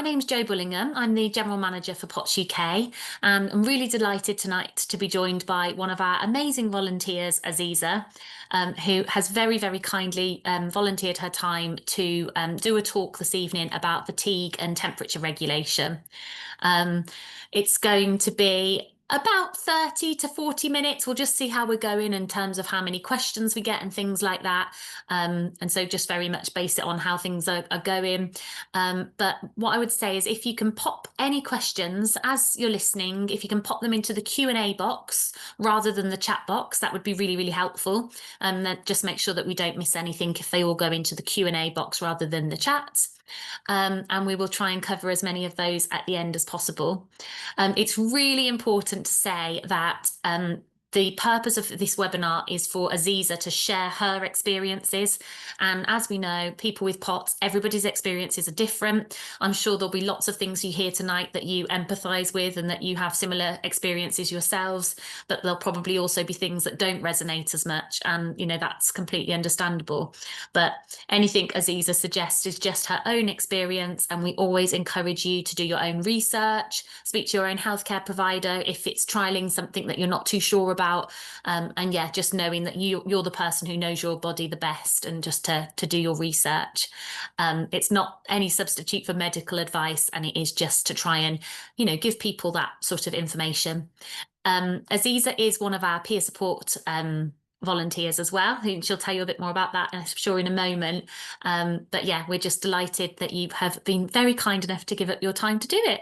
my name's Jo Bullingham. I'm the General Manager for PoTS UK, and I'm really delighted tonight to be joined by one of our amazing volunteers, Aziza, who has very kindly volunteered her time to do a talk this evening about fatigue and temperature regulation. Um, it's going to be about 30 to 40 minutes. We'll just see how we're going in terms of how many questions we get and things like that. And so just very much base it on how things are going. But what I would say is if you can pop any questions as you're listening, if you can pop them into the Q&A box rather than the chat box, that would be really helpful. And then just make sure that we don't miss anything if they all go into the Q&A box rather than the chat. And we will try and cover as many of those at the end as possible. It's really important to say that the purpose of this webinar is for Aziza to share her experiences. And as we know, people with PoTS, everybody's experiences are different. I'm sure there'll be lots of things you hear tonight that you empathise with and that you have similar experiences yourselves, but there'll probably also be things that don't resonate as much. And, you know, that's completely understandable. But anything Aziza suggests is just her own experience. And we always encourage you to do your own research, speak to your own healthcare provider if it's trialing something that you're not too sure about. And yeah, just knowing that you're the person who knows your body the best, and just to do your research. It's not any substitute for medical advice, and it is just to try and, you know, give people that sort of information. Aziza is one of our peer support volunteers as well. She'll tell you a bit more about that, I'm sure, in a moment. But yeah, we're just delighted that you have been very kind enough to give up your time to do it.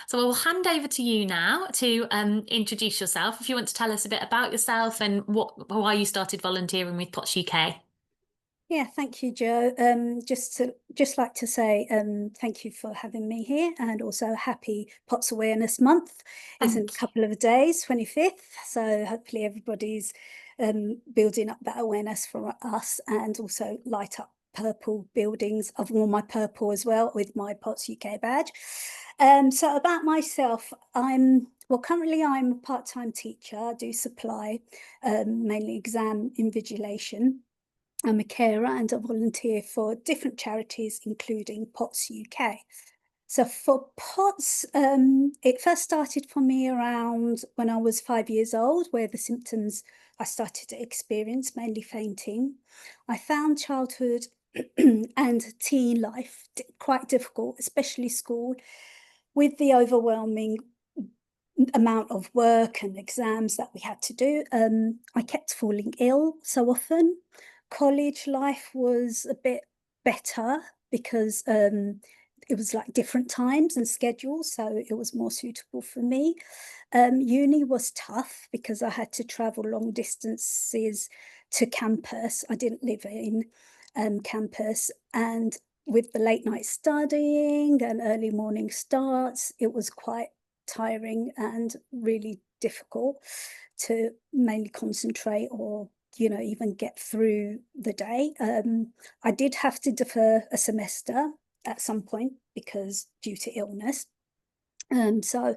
So I will hand over to you now to introduce yourself. If you want to tell us a bit about yourself and why you started volunteering with PoTS UK. Yeah, thank you, Jo. Just like to say thank you for having me here, and also happy PoTS Awareness Month. It's in a couple of days, 25th. So hopefully everybody's building up that awareness for us, and also light up purple buildings. I've worn my purple as well with my PoTS UK badge. So about myself, currently I'm a part-time teacher. I do supply mainly exam invigilation. I'm a carer and a volunteer for different charities, including PoTS UK. So for PoTS, it first started for me around when I was 5 years old, where the symptoms I started to experience, mainly fainting. I found childhood and teen life quite difficult, especially school, with the overwhelming amount of work and exams that we had to do. I kept falling ill so often. College life was a bit better because it was like different times and schedules, so it was more suitable for me. Uni was tough because I had to travel long distances to campus. I didn't live in campus, and with the late night studying and early morning starts, it was quite tiring and really difficult to mainly concentrate or, you know, even get through the day. I did have to defer a semester at some point because due to illness. So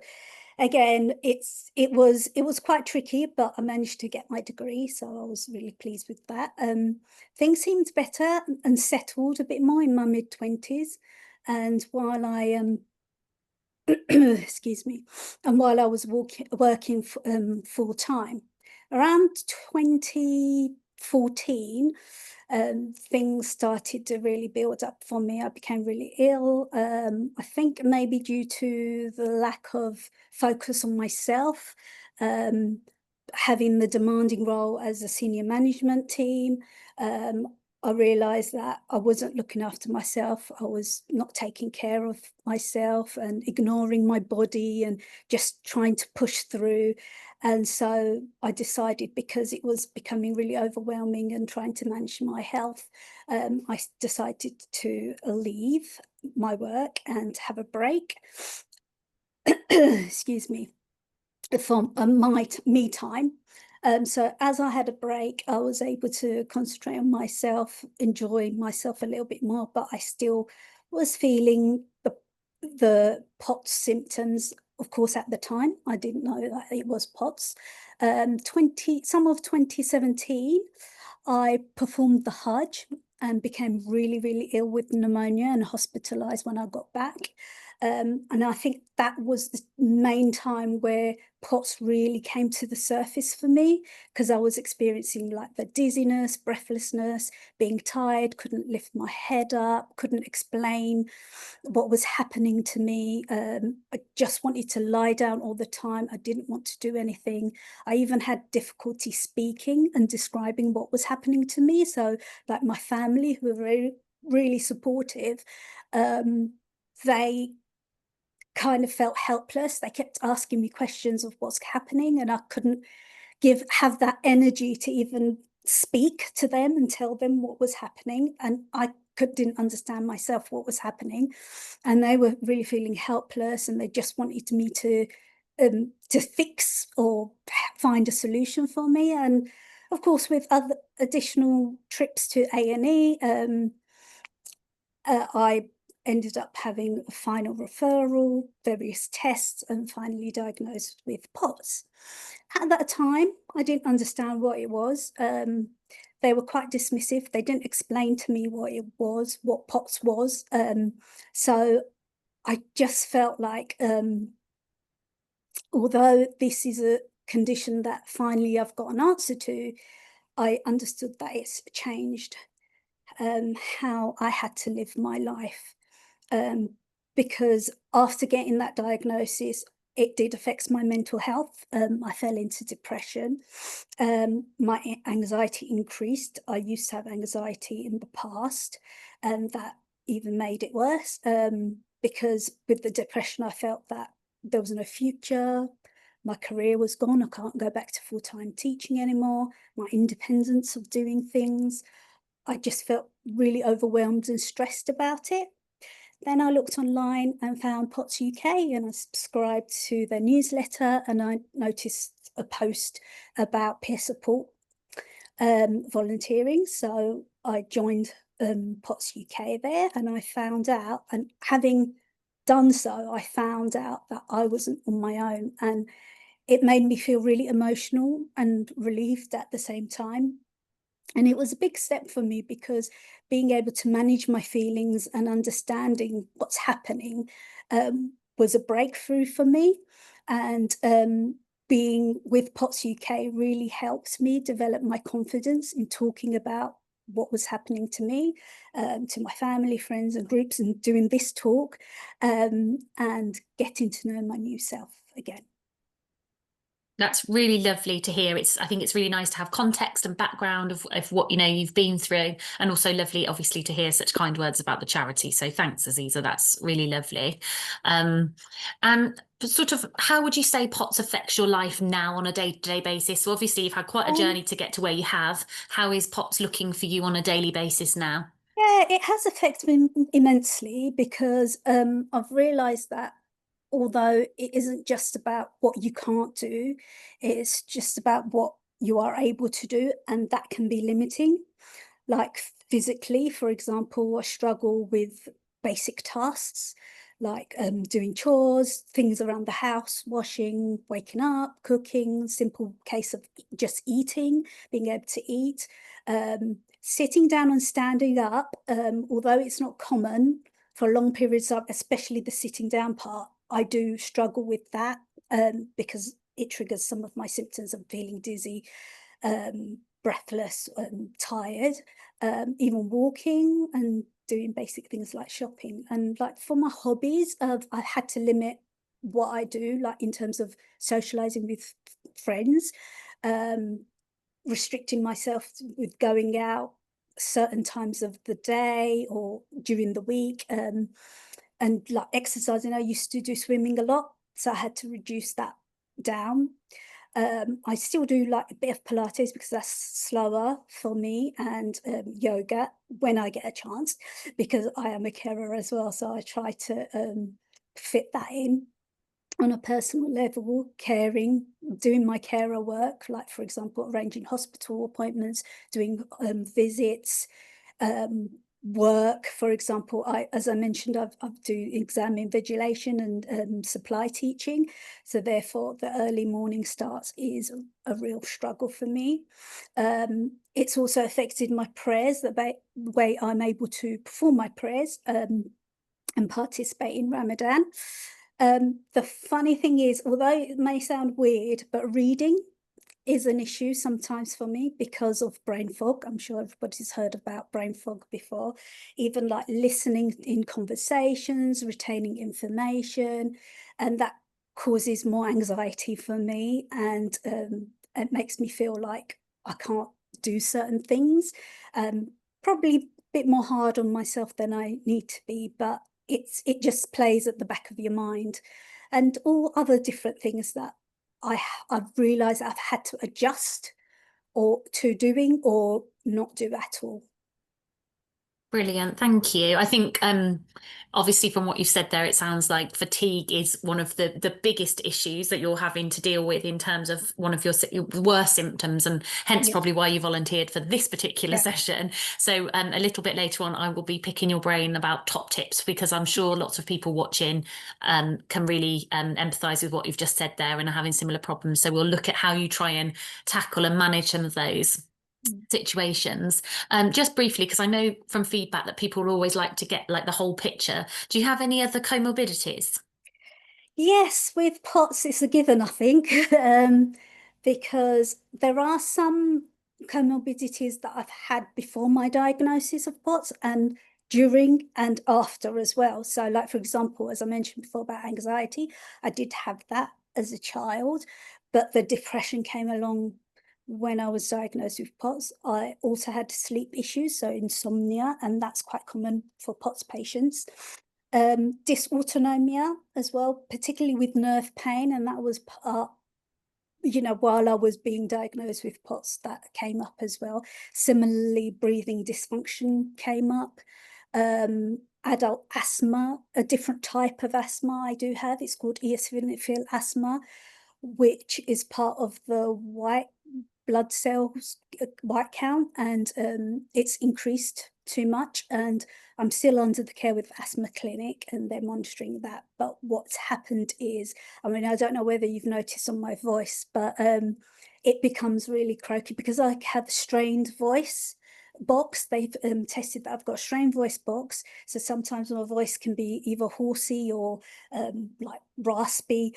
again, it was quite tricky, but I managed to get my degree, so I was really pleased with that. Things seemed better and settled a bit more in my mid-20s, and while I excuse me, and while I was working full time, around 2014, things started to really build up for me. I became really ill. I think maybe due to the lack of focus on myself, having the demanding role as a senior management team. I realised that I wasn't looking after myself. I was not taking care of myself and ignoring my body and just trying to push through. And so I decided, because it was becoming really overwhelming and trying to manage my health, I decided to leave my work and have a break. Excuse me, from my me time. So as I had a break, I was able to concentrate on myself, enjoy myself a little bit more, but I still was feeling the PoTS symptoms. Of course, at the time, I didn't know that it was PoTS. Summer of 2017, I performed the Hajj and became really ill with pneumonia and hospitalized when I got back. And I think that was the main time where POTS really came to the surface for me, because I was experiencing like the dizziness, breathlessness, being tired, couldn't lift my head up, couldn't explain what was happening to me. I just wanted to lie down all the time. I didn't want to do anything. I even had difficulty speaking and describing what was happening to me. So, like my family, who were really supportive, they kind of felt helpless. They kept asking me questions of what's happening, and I couldn't have that energy to even speak to them and tell them what was happening. And I didn't understand myself what was happening, and they were really feeling helpless, and they just wanted me to fix or find a solution for me. And of course, with other additional trips to A&E, I ended up having a final referral, various tests, and finally diagnosed with POTS. At that time, I didn't understand what it was. They were quite dismissive. They didn't explain to me what it was, what POTS was. So I just felt like, although this is a condition that finally I've got an answer to, I understood that it's changed how I had to live my life. Um, because after getting that diagnosis, it did affect my mental health. I fell into depression. My anxiety increased. I used to have anxiety in the past, and that even made it worse, because with the depression, I felt that there was no future. My career was gone. I can't go back to full-time teaching anymore. My independence of doing things. I just felt really overwhelmed and stressed about it. Then I looked online and found POTS UK, and I subscribed to their newsletter, and I noticed a post about peer support volunteering. So I joined POTS UK there, and I found out, and having done so, I found out that I wasn't on my own, and it made me feel really emotional and relieved at the same time. And it was a big step for me, because being able to manage my feelings and understanding what's happening was a breakthrough for me. And being with POTS UK really helped me develop my confidence in talking about what was happening to me, to my family, friends, and groups, and doing this talk, and getting to know my new self again. That's really lovely to hear. I think it's really nice to have context and background of what you've been through, and also lovely, obviously, to hear such kind words about the charity. So thanks, Aziza. That's really lovely. And sort of, how would you say POTS affects your life now on a day-to-day basis? So obviously, you've had quite a Um, journey to get to where you have. How is POTS looking for you on a daily basis now? Yeah, it has affected me immensely, because I've realised that although it isn't just about what you can't do, it's just about what you are able to do, and that can be limiting. Like physically, for example, I struggle with basic tasks like doing chores, things around the house, washing, waking up, cooking, simple case of just eating, being able to eat. Sitting down and standing up, although it's not common for long periods of, especially the sitting down part, I do struggle with that, because it triggers some of my symptoms of feeling dizzy, breathless, tired, even walking and doing basic things like shopping. And like for my hobbies, I had to limit what I do, like in terms of socializing with friends, um, restricting myself with going out certain times of the day or during the week, and like exercising. I used to do swimming a lot, so I had to reduce that down. I still do like a bit of Pilates, because that's slower for me, and yoga when I get a chance, because I am a carer as well. So I try to fit that in on a personal level, caring, doing my carer work, like for example, arranging hospital appointments, doing visits, um, work. For example, as I mentioned, I do exam invigilation and supply teaching. So therefore, the early morning starts is a real struggle for me. It's also affected my prayers, the way I'm able to perform my prayers. and participate in Ramadan. The funny thing is, although it may sound weird, but reading is an issue sometimes for me because of brain fog. I'm sure everybody's heard about brain fog before. Even like listening in conversations, retaining information, and that causes more anxiety for me, and it makes me feel like I can't do certain things. Probably a bit more hard on myself than I need to be, but it just plays at the back of your mind, and all other different things that I've realised I've had to adjust or to doing or not do at all. Brilliant, thank you. I think obviously from what you've said there, it sounds like fatigue is one of the biggest issues that you're having to deal with in terms of one of your worst symptoms, and hence Yeah, probably why you volunteered for this particular yeah, session. So a little bit later on, I will be picking your brain about top tips, because I'm sure lots of people watching can really empathise with what you've just said there and are having similar problems. So we'll look at how you try and tackle and manage some of those situations. Just briefly, because I know from feedback that people always like to get like the whole picture. Do you have any other comorbidities? Yes, with POTS, it's a given, I think, because there are some comorbidities that I've had before my diagnosis of POTS and during and after as well. So, like, for example, as I mentioned before about anxiety, I did have that as a child, but the depression came along when I was diagnosed with POTS. I also had sleep issues, so insomnia, and that's quite common for POTS patients. Dysautonomia as well, particularly with nerve pain, and that was part, while I was being diagnosed with POTS, that came up as well. Similarly, breathing dysfunction came up. Adult asthma, a different type of asthma I do have, it's called eosinophil asthma, which is part of the white blood cells white count, and it's increased too much, and I'm still under the care with asthma clinic and they're monitoring that. But what's happened is, I mean, I don't know whether you've noticed on my voice, but it becomes really croaky because I have strained voice box. They've tested that I've got a strained voice box, so sometimes my voice can be either horsey or like raspy,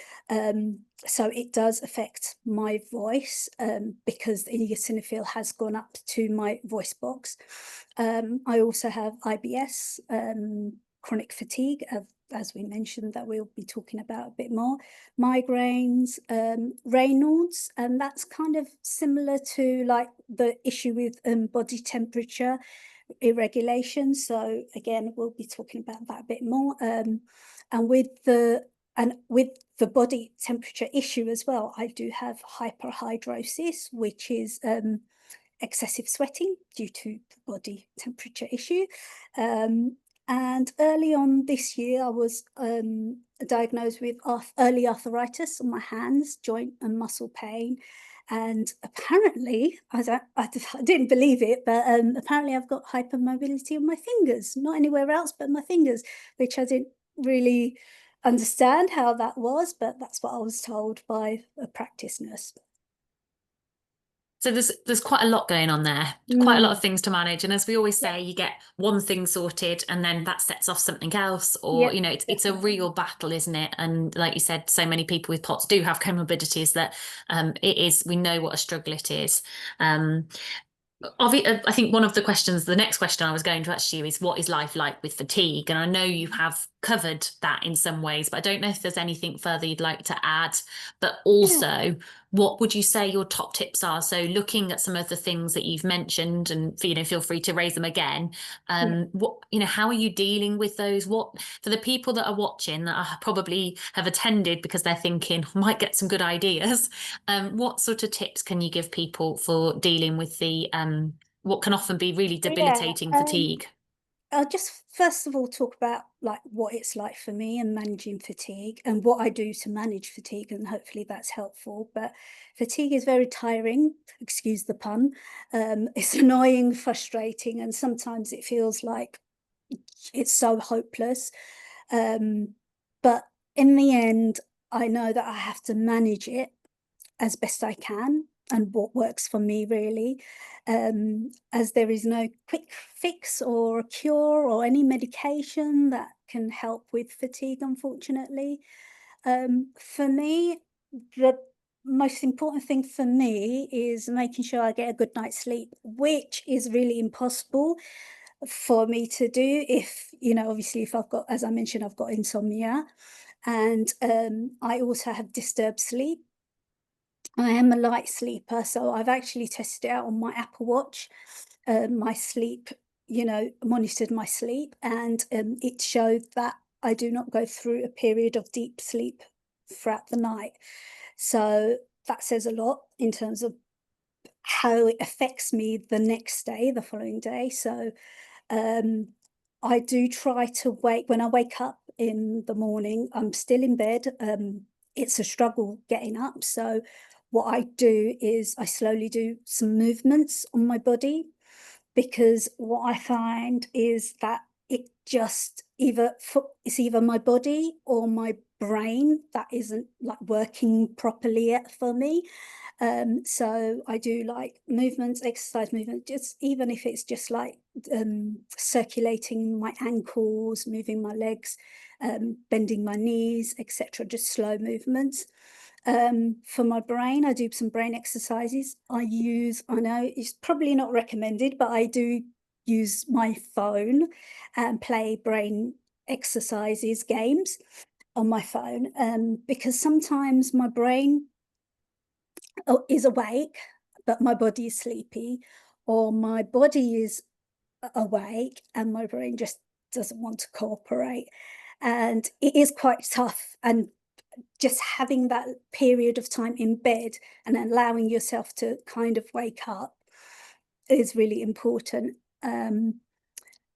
so it does affect my voice because the eosinophil has gone up to my voice box. I also have IBS, chronic fatigue, as we mentioned, that we'll be talking about a bit more, migraines, Raynaud's, and that's kind of similar to like the issue with body temperature irregulation. So again, we'll be talking about that a bit more. And with the body temperature issue as well, I do have hyperhidrosis, which is excessive sweating due to the body temperature issue. And early on this year, I was diagnosed with early arthritis on my hands, joint and muscle pain. And apparently, I didn't believe it, but apparently I've got hypermobility on my fingers, not anywhere else but my fingers, which I didn't really understand how that was, but that's what I was told by a practice nurse. So there's quite a lot going on there, quite a lot of things to manage. And as we always Yeah, say, you get one thing sorted and then that sets off something else, or yeah, it's a definitely. real battle, isn't it? And like you said, so many people with POTS do have comorbidities that it is, we know what a struggle it is. Um, I think one of the questions, the next question I was going to ask you is, what is life like with fatigue? And I know you have covered that in some ways, but I don't know if there's anything further you'd like to add. But Yeah, also, what would you say your top tips are? So looking at some of the things that you've mentioned, and feel free to raise them again. yeah. How are you dealing with those? What, for the people that are watching that are probably have attended because they're thinking, might get some good ideas. What sort of tips can you give people for dealing with the what can often be really Yeah, debilitating fatigue? I'll just first of all talk about like what it's like for me and managing fatigue and what I do to manage fatigue, and hopefully that's helpful. But fatigue is very tiring, excuse the pun. It's annoying, frustrating, and sometimes it feels like it's so hopeless. Um, but in the end, I know that I have to manage it as best I can and what works for me, really, as there is no quick fix or a cure or any medication that can help with fatigue, unfortunately. For me, the most important thing for me is making sure I get a good night's sleep, which is really impossible for me to do if, obviously, if I've got, as I mentioned, I've got insomnia, and I also have disturbed sleep. I am a light sleeper, so I've actually tested it out on my Apple Watch, my sleep, monitored my sleep, and it showed that I do not go through a period of deep sleep throughout the night. So that says a lot in terms of how it affects me the next day, the following day. So um, I do try to when I wake up in the morning, I'm still in bed. It's a struggle getting up. So what I do is I slowly do some movements on my body, because what I find is that it just it's either my body or my brain that isn't like working properly yet for me. So I do like movements, exercise movement, just even if it's just like circulating my ankles, moving my legs, bending my knees, etc. Just slow movements. For my brain, I do some brain exercises. I know it's probably not recommended, but I do use my phone and play brain exercises, games on my phone, because sometimes my brain is awake, but my body is sleepy, or my body is awake and my brain just doesn't want to cooperate. And it is quite tough. And just having that period of time in bed and allowing yourself to kind of wake up is really important.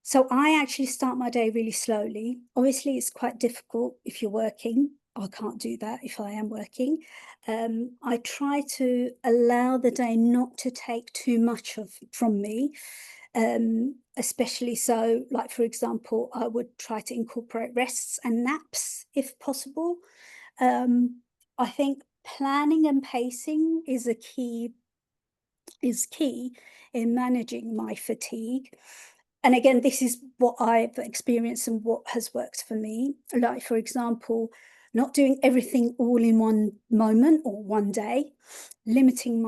So I actually start my day really slowly. Obviously, it's quite difficult if you're working. I can't do that if I am working. I try to allow the day not to take too much from me, especially so, like, for example, I would try to incorporate rests and naps if possible. I think planning and pacing is key in managing my fatigue. And again, this is what I've experienced and what has worked for me. Like, for example, not doing everything all in one moment or one day, limiting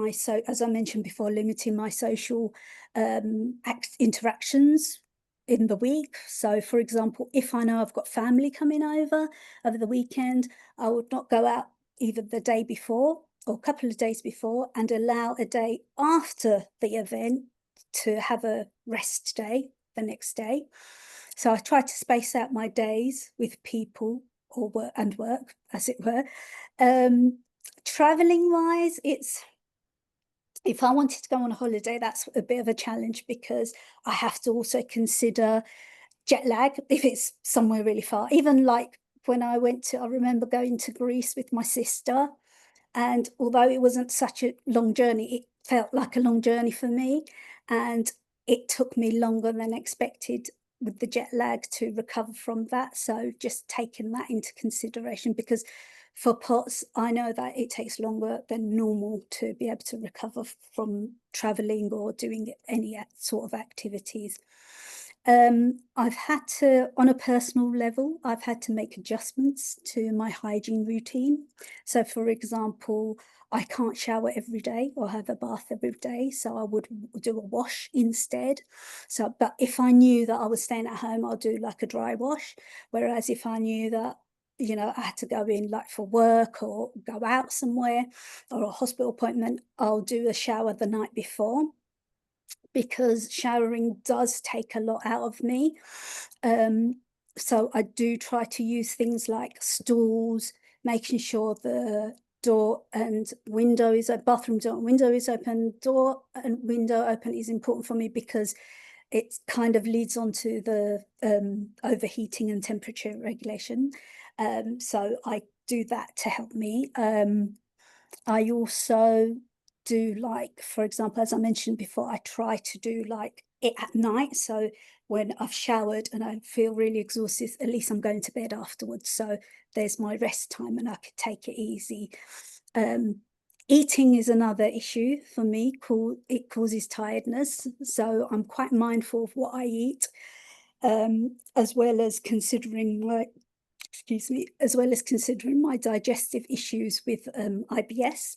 as I mentioned before, limiting my social interactions in the week. So, for example, if I know I've got family coming over the weekend, I would not go out either the day before or a couple of days before, and allow a day after the event to have a rest day the next day. So I try to space out my days with people or work, as it were. Traveling wise, if I wanted to go on a holiday, that's a bit of a challenge, because I have to also consider jet lag if it's somewhere really far. Even like when I remember going to Greece with my sister, and although it wasn't such a long journey, it felt like a long journey for me. And it took me longer than expected with the jet lag to recover from that. So just taking that into consideration, because for POTS, I know that it takes longer than normal to be able to recover from traveling or doing any sort of activities. I've had to, on a personal level, I've had to make adjustments to my hygiene routine. So, for example, I can't shower every day or have a bath every day, so I would do a wash instead. So, but if I knew that I was staying at home, I'll do like a dry wash. Whereas if I knew that, I had to go in like for work or go out somewhere or a hospital appointment, I'll do a shower the night before, because showering does take a lot out of me. So I do try to use things like stools, making sure the door and window is a bathroom door and window is open. Door and window open is important for me, because it kind of leads on to the overheating and temperature regulation. So I do that to help me. I also do, like, for example, as I mentioned before, I try to do like it at night. So when I've showered and I feel really exhausted, at least I'm going to bed afterwards. So there's my rest time and I could take it easy. Um, Eating is another issue for me. It causes tiredness, so I'm quite mindful of what I eat, as well as considering my, excuse me, as well as considering my digestive issues with IBS.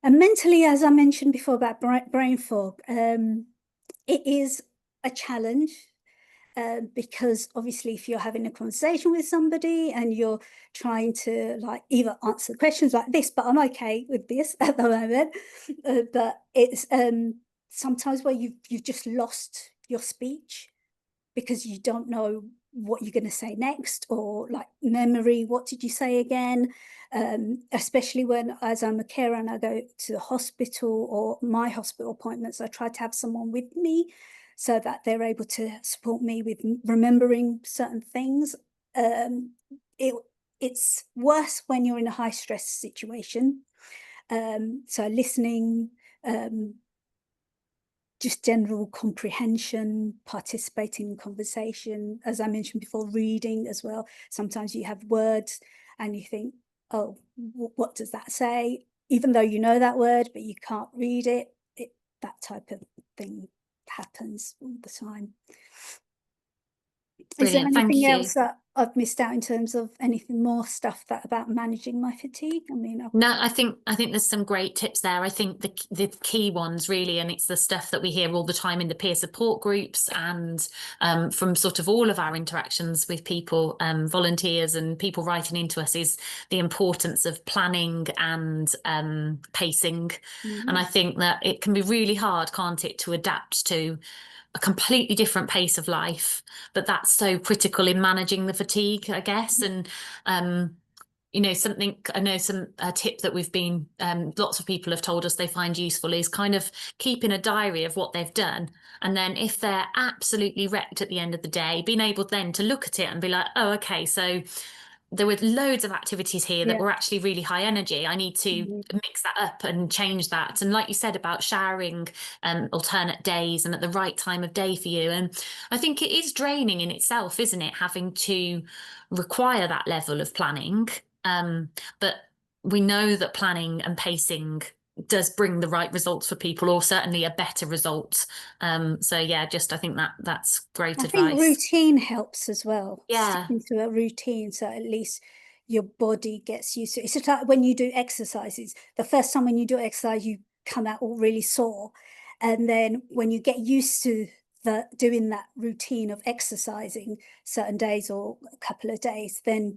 And mentally, as I mentioned before about brain fog, it is a challenge. Because obviously if you're having a conversation with somebody and you're trying to like either answer questions like this, but I'm okay with this at the moment, but it's sometimes where you've just lost your speech because you don't know what you're going to say next, or like memory, what did you say again? Especially when, as I'm a carer and I go to the hospital or my hospital appointments, I try to have someone with me so that they're able to support me with remembering certain things. Um, it, it's worse when you're in a high stress situation. So listening, um, just general comprehension, participating in conversation, as I mentioned before, reading as well. Sometimes you have words and you think, oh, what does that say? Even though you know that word, but you can't read it, that type of thing happens all the time. Is there Brilliant, anything thank you. else that I've missed out in terms of anything more stuff that about managing my fatigue? I mean, No, I think there's some great tips there. I think the key ones really, and it's the stuff that we hear all the time in the peer support groups and from sort of all of our interactions with people, volunteers and people writing into us, is the importance of planning and pacing. And I think that it can be really hard, can't it, to adapt to a completely different pace of life, but that's so critical in managing the fatigue, I guess. And something I know, some a tip that we've been lots of people have told us they find useful is kind of keeping a diary of what they've done, and then if they're absolutely wrecked at the end of the day, being able then to look at it and be like, oh, okay, so there were loads of activities here that yeah. were actually really high energy. I need to mix that up and change that. And like you said about showering alternate days and at the right time of day for you. And I think it is draining in itself, isn't it, having to require that level of planning. But we know that planning and pacing does bring the right results for people, or certainly a better result. So yeah, just I think that's great I think advice. routine helps as well, Yeah. sticking to a routine, so at least your body gets used to it. It's just like when you do exercises. The first time when you do exercise, you come out all really sore. And then when you get used to doing that routine of exercising certain days or a couple of days, then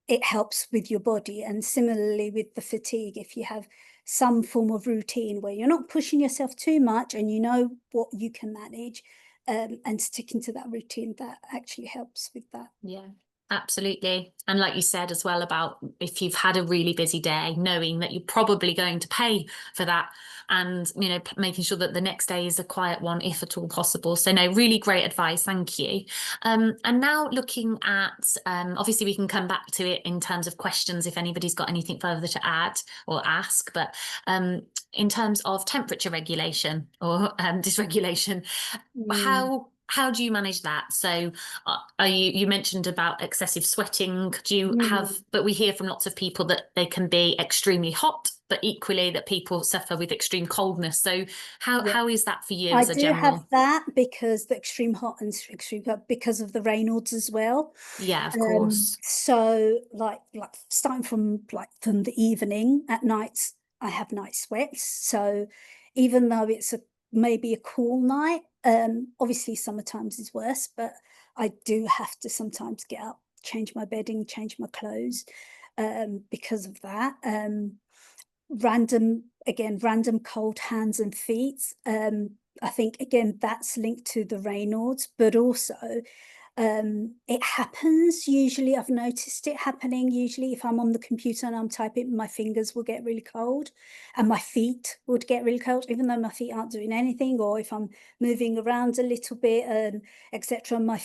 it helps with your body. And similarly with the fatigue, if you have some form of routine where you're not pushing yourself too much and you know what you can manage, and sticking to that routine, that actually helps with that. Yeah, absolutely. And like you said as well about if you've had a really busy day, knowing that you're probably going to pay for that, and making sure that the next day is a quiet one if at all possible. So no, really great advice. Thank you. And now looking at obviously we can come back to it in terms of questions if anybody's got anything further to add or ask, but in terms of temperature regulation or dysregulation, Mm. how do you manage that? So are you mentioned about excessive sweating. Do you have, Mm. but we hear from lots of people that they can be extremely hot, but equally that people suffer with extreme coldness. So Yeah. how is that for you I as a do have general? that because the extreme hot and extreme cold, because of the Raynaud's as well. Yeah, of course. So like starting from the evening, at nights I have night sweats. So even though it's maybe a cool night, obviously summertimes is worse, but I do have to sometimes get up, change my bedding, change my clothes, because of that. Random cold hands and feet. I think again that's linked to the Raynaud's, but also it happens usually. I've noticed it happening usually if I'm on the computer and I'm typing, my fingers will get really cold and my feet would get really cold, even though my feet aren't doing anything, or if I'm moving around a little bit and etc. My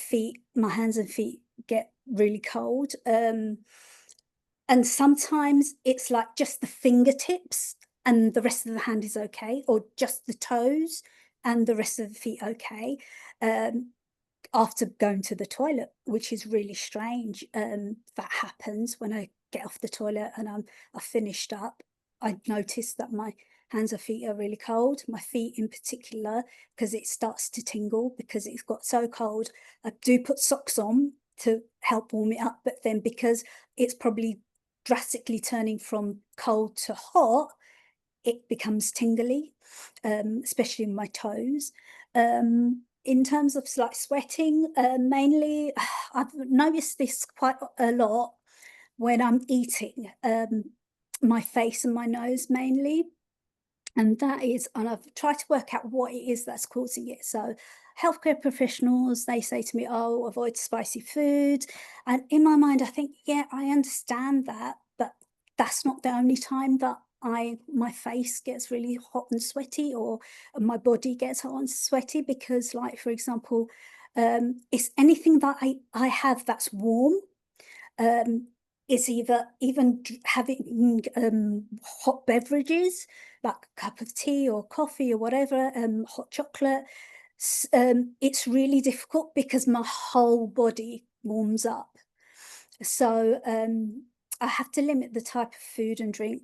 hands and feet get really cold. And sometimes it's like just the fingertips and the rest of the hand is okay, or just the toes and the rest of the feet okay. After going to the toilet, which is really strange. That happens when I get off the toilet and I've finished up. I notice that my hands and feet are really cold, my feet in particular, because it starts to tingle because it's got so cold. I do put socks on to help warm it up, but then because it's probably drastically turning from cold to hot, it becomes tingly, especially in my toes. In terms of like sweating, mainly, I've noticed this quite a lot when I'm eating, my face and my nose mainly. And I've tried to work out what it is that's causing it. So healthcare professionals, they say to me, oh, avoid spicy food. And in my mind, I think, yeah, I understand that, but that's not the only time that my face gets really hot and sweaty, or my body gets hot and sweaty, because, like, for example, it's anything that I have that's warm. um, is either even having hot beverages like a cup of tea or coffee or whatever, hot chocolate. It's really difficult because my whole body warms up. So I have to limit the type of food and drink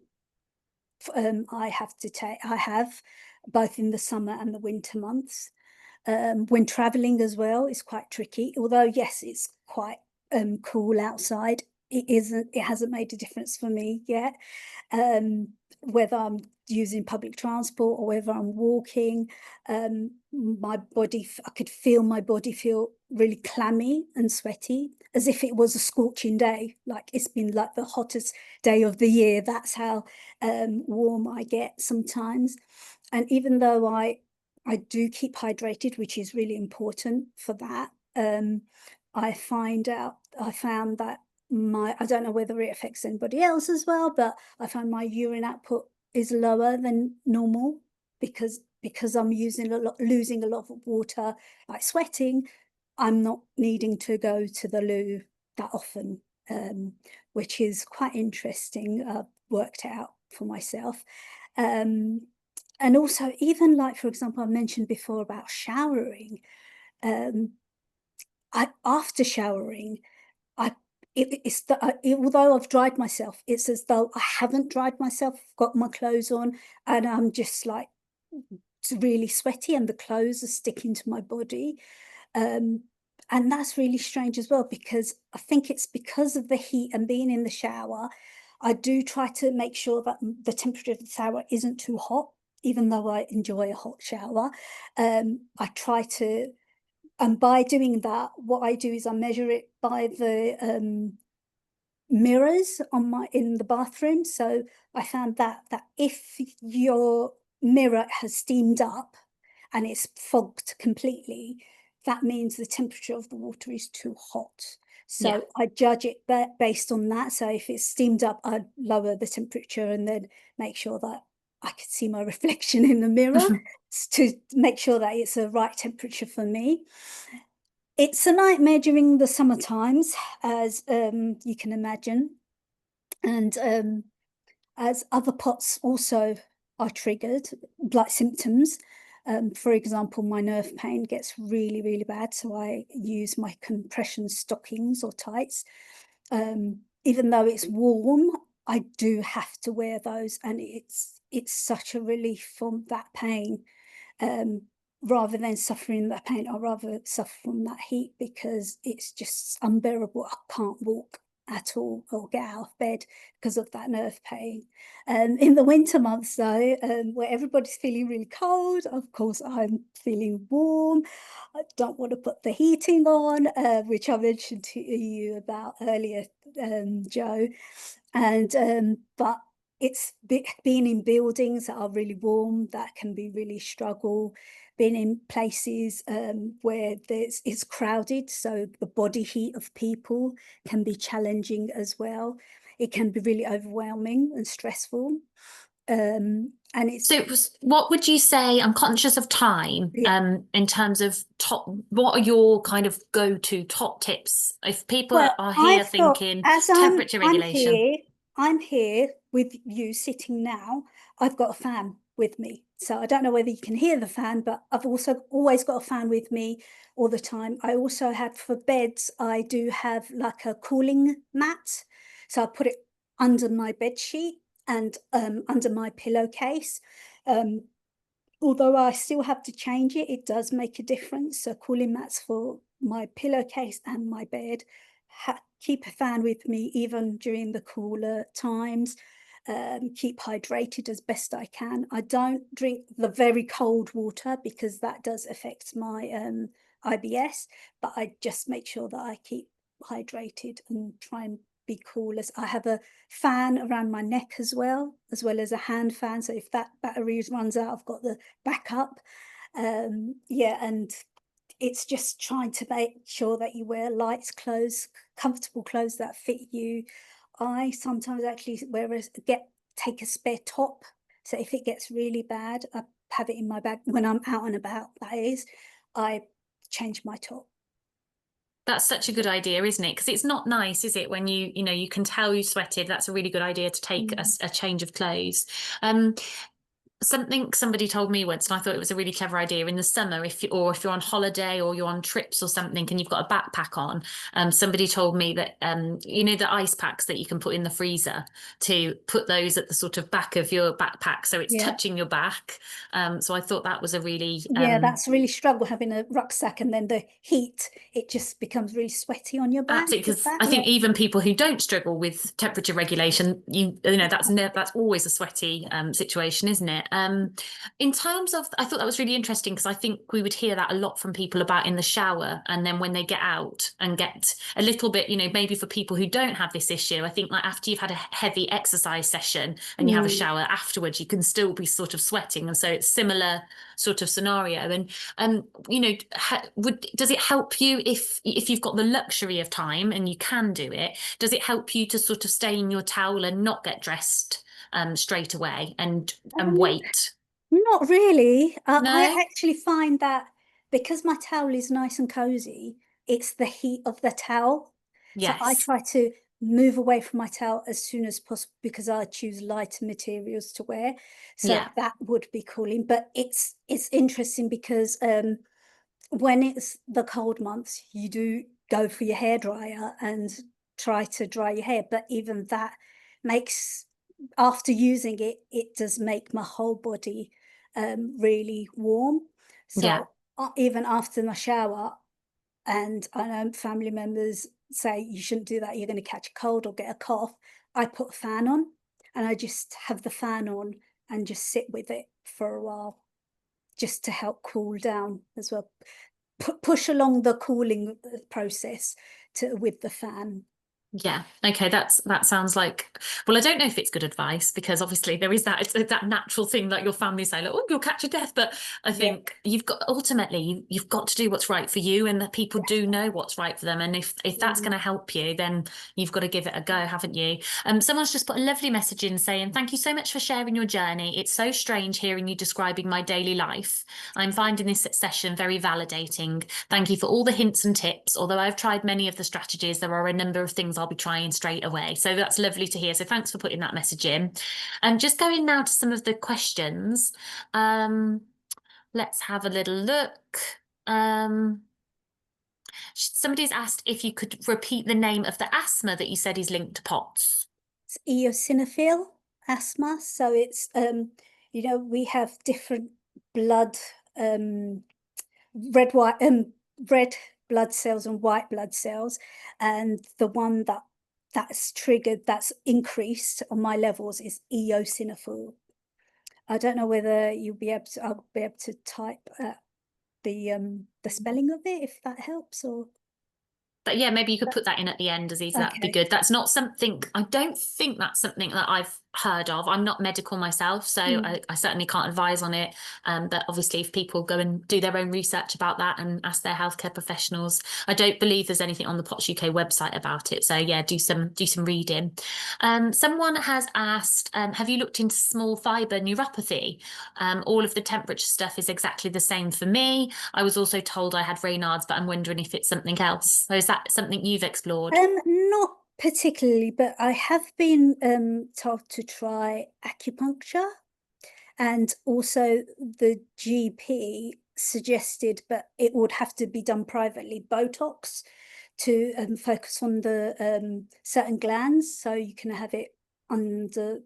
I have to take. I have both in the summer and the winter months. When traveling as well is quite tricky. Although yes, it's quite cool outside. It isn't. It hasn't made a difference for me yet. Um, whether I'm using public transport or whether I'm walking, my body. I could feel my body feel really clammy and sweaty, as if it was a scorching day. Like it's been like the hottest day of the year. That's how warm I get sometimes. And even though I do keep hydrated, which is really important for that. I found that I don't know whether it affects anybody else as well, but I find my urine output is lower than normal because I'm losing a lot of water, like sweating. I'm not needing to go to the loo that often, which is quite interesting. I've worked it out for myself. Um, and also, even like, for example, I mentioned before about showering. Um, after showering, I it's although I've dried myself, it's as though I haven't dried myself, got my clothes on, and I'm just like really sweaty, and the clothes are sticking to my body. Um, and that's really strange as well, because I think it's because of the heat and being in the shower. I do try to make sure that the temperature of the shower isn't too hot, even though I enjoy a hot shower. I try to, and by doing that, what I do is I measure it by the mirrors in the bathroom. So I found that if your mirror has steamed up and it's fogged completely, that means the temperature of the water is too hot. Yeah. So I judge it based on that. So if it's steamed up, I lower the temperature and then make sure that I can see my reflection in the mirror to make sure that it's the right temperature for me. It's a nightmare during the summer times, as you can imagine. And as other POTS also are triggered, like symptoms. For example, my nerve pain gets really, really bad, so I use my compression stockings or tights. Even though it's warm, I do have to wear those, and it's such a relief from that pain. Um, rather than suffering that pain, I'd rather suffer from that heat because it's just unbearable. I can't walk at all or get out of bed because of that nerve pain. In the winter months, though, where everybody's feeling really cold, of course, I'm feeling warm. I don't want to put the heating on, which I mentioned to you about earlier, Joe. And but it's being in buildings that are really warm, that can be really struggle. Being in places where it's crowded, so the body heat of people can be challenging as well. It can be really overwhelming and stressful. And it's, So, what would you say? I'm conscious of time, yeah. in terms of what are your kind of go-to top tips if people Well, are here I've got, thinking as temperature regulation? I'm here with you sitting now. I've got a fan with me. So I don't know whether you can hear the fan, but I've also always got a fan with me all the time. I also have, for beds, I do have like a cooling mat. So I put it under my bed sheet, and under my pillowcase. Although I still have to change it, it does make a difference. So cooling mats for my pillowcase and my bed. Keep a fan with me even during the cooler times. Keep hydrated as best I can. I don't drink the very cold water because that does affect my IBS, but I just make sure that I keep hydrated and try and be cool. As I have a fan around my neck as well as a hand fan. So if that battery runs out, I've got the backup. Yeah, and it's just trying to make sure that you wear light clothes, comfortable clothes that fit you. I sometimes actually take a spare top. So if it gets really bad, I have it in my bag when I'm out and about, that is. I change my top. That's such a good idea, isn't it? Because it's not nice, is it, when you know, you can tell you sweated. That's a really good idea to take a change of clothes. Something somebody told me once, and I thought it was a really clever idea. In the summer, if you're on holiday or you're on trips or something, and you've got a backpack on, somebody told me that you know, the ice packs that you can put in the freezer, to put those at the sort of back of your backpack so it's Yeah. touching your back. So I thought that was a really Yeah, that's a really struggle having a rucksack and then the heat, it just becomes really sweaty on your back. absolutely, With because that, I yeah. think even people who don't struggle with temperature regulation, you know, that's always a sweaty situation, isn't it? In terms of, I thought that was really interesting, because I think we would hear that a lot from people about in the shower, and then when they get out and get a little bit, you know, maybe for people who don't have this issue, I think like after you've had a heavy exercise session and you have a Mm. shower afterwards, you can still be sort of sweating, and so it's similar sort of scenario. And you know, does it help you if you've got the luxury of time and you can do it? Does it help you to sort of stay in your towel and not get dressed straight away and Um, wait? Not really. I No? actually find that because my towel is nice and cozy, it's the heat of the towel. So I Yes. try to move away from my towel as soon as possible because I choose lighter materials to wear. So Yeah. that would be cooling. But it's interesting because when it's the cold months, you do go for your hairdryer and try to dry your hair. But even that makes, after using it, it does make my whole body really warm. Yeah. So even after my shower, and I know family members say you shouldn't do that, you're going to catch a cold or get a cough. I put a fan on and I just have the fan on and just sit with it for a while just to help cool down as well. Push along the cooling process with the fan. Yeah. Okay. That sounds like, well, I don't know if it's good advice, because obviously there is that, it's that natural thing that your family say, like, oh, you'll catch a death. But I Yeah, think you've got, ultimately you've got to do what's right for you, and that people do yeah. know what's right for them. And if that's going Mm. to help you, then you've got to give it a go, haven't you? Someone's just put a lovely message in saying, thank you so much for sharing your journey. It's so strange hearing you describing my daily life. I'm finding this session very validating. Thank you for all the hints and tips. Although I've tried many of the strategies, there are a number of things I'll be trying straight away. So that's lovely to hear. So thanks for putting that message in. And just going now to some of the questions. Um, let's have a little look. Um, Somebody's asked if you could repeat the name of the asthma that you said is linked to POTS. It's eosinophil asthma. So it's we have different blood red white red blood cells and white blood cells, and the one that's triggered, that's increased on my levels, is eosinophil. I don't know whether I'll be able to type the spelling of it if that helps, or But yeah, maybe you could put that in at the end, Aziz. That'd be okay. good. That's not something, I don't think that's something that I've heard of. I'm not medical myself, so Mm. I certainly can't advise on it. But obviously, if people go and do their own research about that and ask their healthcare professionals, I don't believe there's anything on the POTS UK website about it. So yeah, do some reading. Someone has asked, have you looked into small fibre neuropathy? All of the temperature stuff is exactly the same for me. I was also told I had Raynaud's, but I'm wondering if it's something else. So is that something you've explored? Not particularly, but I have been told to try acupuncture, and also the GP suggested, but it would have to be done privately, Botox to focus on the certain glands, so you can have it under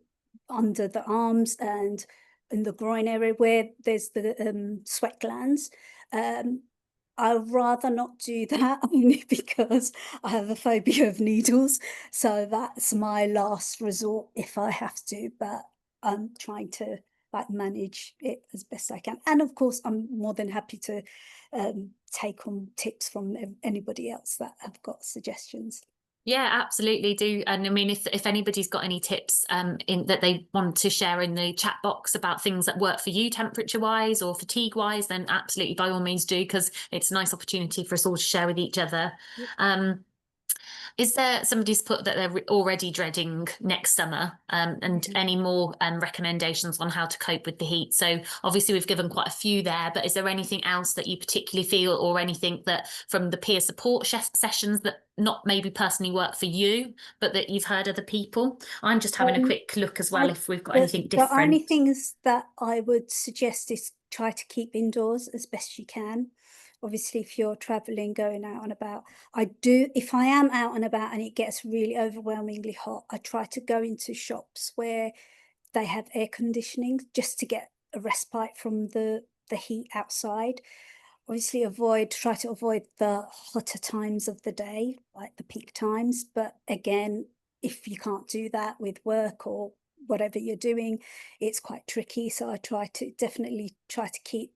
under the arms and in the groin area where there's the sweat glands. I'd rather not do that only because I have a phobia of needles. So that's my last resort if I have to, but I'm trying to like manage it as best I can. And of course, I'm more than happy to take on tips from anybody else that have got suggestions. Yeah, absolutely do. And I mean, if anybody's got any tips in that they want to share in the chat box about things that work for you temperature wise or fatigue wise, then absolutely by all means do, because it's a nice opportunity for us all to share with each other. Um, Is there somebody's put that they're already dreading next summer, and Yeah. any more recommendations on how to cope with the heat? So obviously we've given quite a few there, but is there anything else that you particularly feel, or anything that from the peer support sessions that not maybe personally work for you, but that you've heard other people? I'm just having a Um, quick look as well I, if we've got the anything the only different. things that I would suggest is try to keep indoors as best you can. Obviously, if you're traveling, going out and about, if I am out and about and it gets really overwhelmingly hot, I try to go into shops where they have air conditioning just to get a respite from the heat outside. Obviously, try to avoid the hotter times of the day, like the peak times. But again, if you can't do that with work or whatever you're doing, it's quite tricky. So I definitely try to keep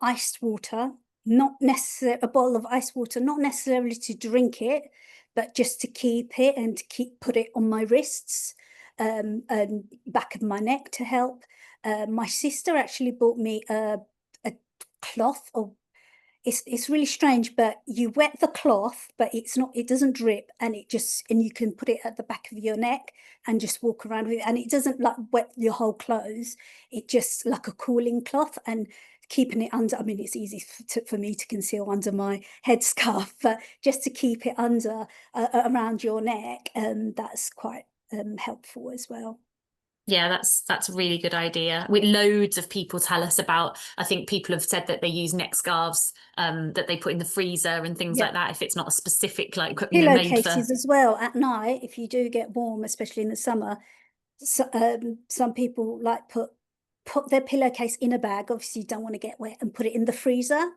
iced water, not necessarily a bottle of ice water, not necessarily to drink it, but just to keep it and to put it on my wrists and back of my neck to help. My sister actually bought me a cloth, or it's really strange, but you wet the cloth, but it doesn't drip, and you can put it at the back of your neck and just walk around with it, and it doesn't like wet your whole clothes. It just like a cooling cloth, and keeping it under, I mean, it's easy for me to conceal under my headscarf, but just to keep it under around your neck, that's quite helpful as well. Yeah, that's a really good idea. With loads of people tell us about, I think people have said that they use neck scarves that they put in the freezer and things Yeah. like that if it's not a specific like made for. Pillowcases as well at night, if you do get warm, especially in the summer. So, some people like put their pillowcase in a bag. Obviously, you don't want to get wet, and put it in the freezer,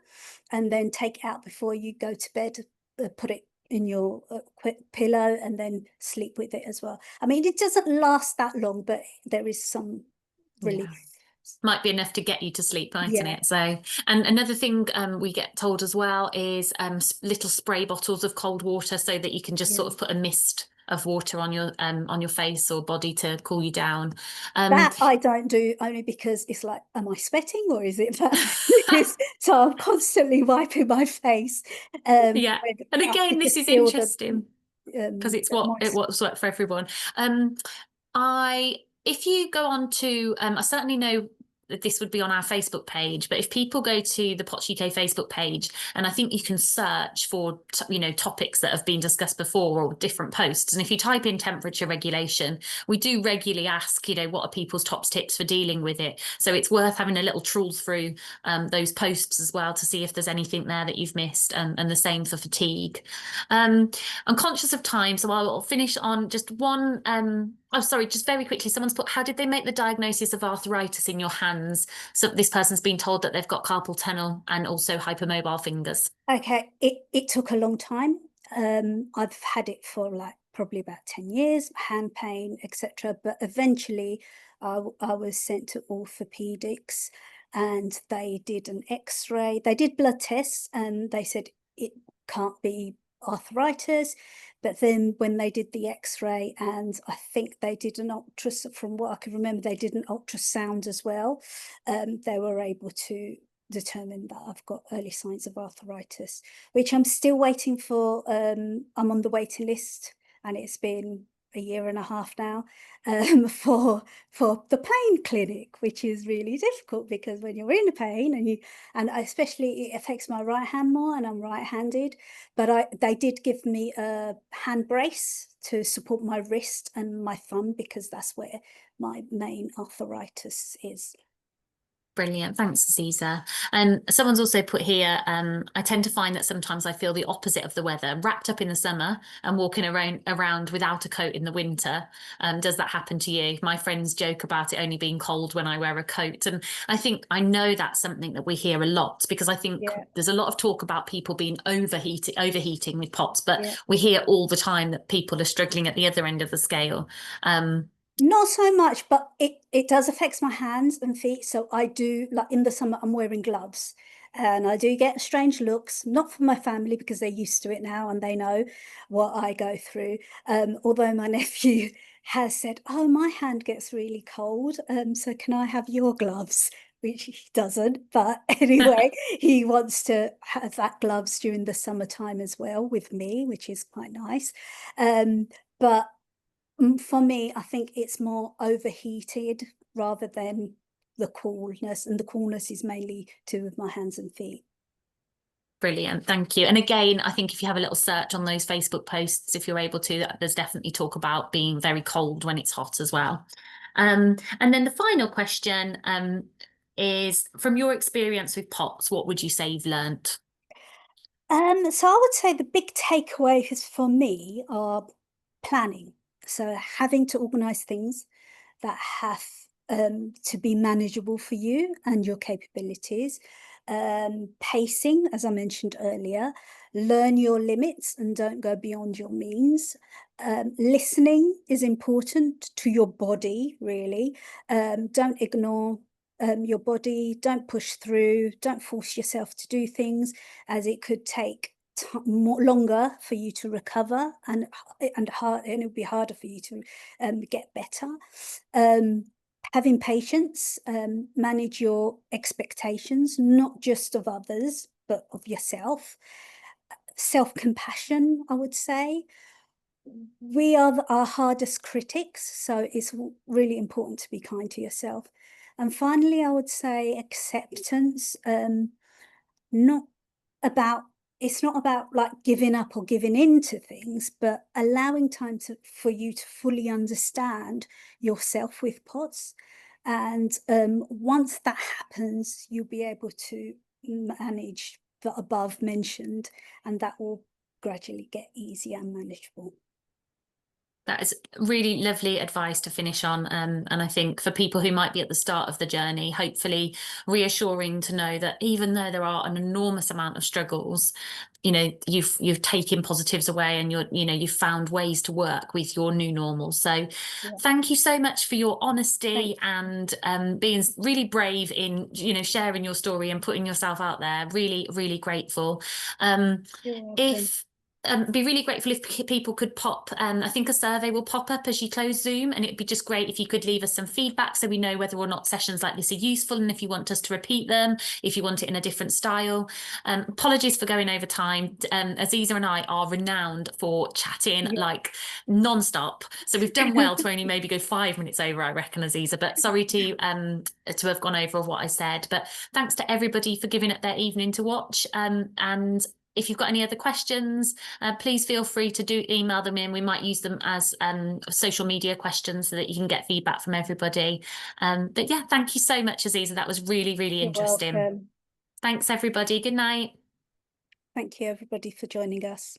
and then take it out before you go to bed. Put it in your quick pillow, and then sleep with it as well. I mean, it doesn't last that long, but there is some Yeah. relief. Might be enough to get you to sleep, mightn't Yeah, it? So, and another thing we get told as well is little spray bottles of cold water so that you can just yeah. sort of put a mist of water on your face or body to cool you down. Um, That I don't do, only because it's like, am I sweating or is it that? So I'm constantly wiping my face. yeah. And To again, this just is feel interesting because it's the moist. what's worked for everyone. Um, I if you go on to I certainly know that this would be on our Facebook page, but if people go to the Pots UK Facebook page, and I think you can search for topics that have been discussed before or different posts, and if you type in temperature regulation, we do regularly ask what are people's top tips for dealing with it. So it's worth having a little trawl through those posts as well to see if there's anything there that you've missed, and the same for fatigue. Um, I'm conscious of time, so I'll finish on just one. Oh, sorry, just very quickly. Someone's put, how did they make the diagnosis of arthritis in your hands? So this person's been told that they've got carpal tunnel and also hypermobile fingers. Okay, it took a long time. I've had it for like probably about 10 years, hand pain, etc. But eventually I was sent to orthopedics, and they did an x-ray. They did blood tests and they said it can't be arthritis. But then when they did the x-ray, and I think they did an ultrasound, from what I can remember, they did an ultrasound as well. They were able to determined that I've got early signs of arthritis, which I'm still waiting for. I'm on the waiting list, and it's been a year and a half now for the pain clinic, which is really difficult because when you're in pain and especially it affects my right hand more, and I'm right-handed. But they did give me a hand brace to support my wrist and my thumb because that's where my main arthritis is. Brilliant. Thanks, Aziza. And someone's also put here, I tend to find that sometimes I feel the opposite of the weather, wrapped up in the summer and walking around without a coat in the winter. Does that happen to you? My friends joke about it only being cold when I wear a coat. And I know that's something that we hear a lot because I think Yeah, there's a lot of talk about people being overheating with pots, but yeah. we hear all the time that people are struggling at the other end of the scale. Um, Not so much, but it does affect my hands and feet. So I do, like in the summer, I'm wearing gloves, and I do get strange looks, not from my family because they're used to it now and they know what I go through. Although my nephew has said, "Oh, my hand gets really cold, so can I have your gloves?" Which he doesn't, but anyway, he wants to have that gloves during the summertime as well with me, which is quite nice. But for me, I think it's more overheated rather than the coolness, and the coolness is mainly to do with my hands and feet. Brilliant, thank you. And again, I think if you have a little search on those Facebook posts, if you're able to, there's definitely talk about being very cold when it's hot as well. And then the final question is, from your experience with pots, what would you say you've learnt? So I would say the big takeaways for me are planning. So having to organize things that have to be manageable for you and your capabilities. Pacing, as I mentioned earlier, learn your limits and don't go beyond your means. Listening is important to your body, really. Don't ignore your body, don't push through, don't force yourself to do things, as it could take longer for you to recover, and it would be harder for you to get better. Um, Having patience, manage your expectations, not just of others, but of yourself. Self-compassion, I would say. We are our hardest critics, so it's really important to be kind to yourself. And finally, I would say acceptance. Not about It's not about like giving up or giving in to things, but allowing time for you to fully understand yourself with pots. And once that happens, you'll be able to manage the above mentioned, and that will gradually get easier and manageable. That is really lovely advice to finish on. And I think for people who might be at the start of the journey, hopefully reassuring to know that even though there are an enormous amount of struggles, you've taken positives away and you've found ways to work with your new normal. So Yeah, thank you so much for your thank honesty and being really brave in, sharing your story and putting yourself out there. Really, really grateful. Um, you. You're welcome. if Be really grateful if people could pop. I think a survey will pop up as you close Zoom, and it'd be just great if you could leave us some feedback so we know whether or not sessions like this are useful, and if you want us to repeat them, if you want it in a different style. Apologies for going over time. Aziza and I are renowned for chatting Yeah, like non-stop, so we've done well to only maybe go 5 minutes over, I reckon, Aziza. But sorry to have gone over what I said. But thanks to everybody for giving up their evening to watch. And if you've got any other questions, please feel free to email them in. We might use them as social media questions so that you can get feedback from everybody. But yeah, thank you so much, Aziza. That was really, really you're interesting. welcome. Thanks, everybody. Good night. Thank you, everybody, for joining us.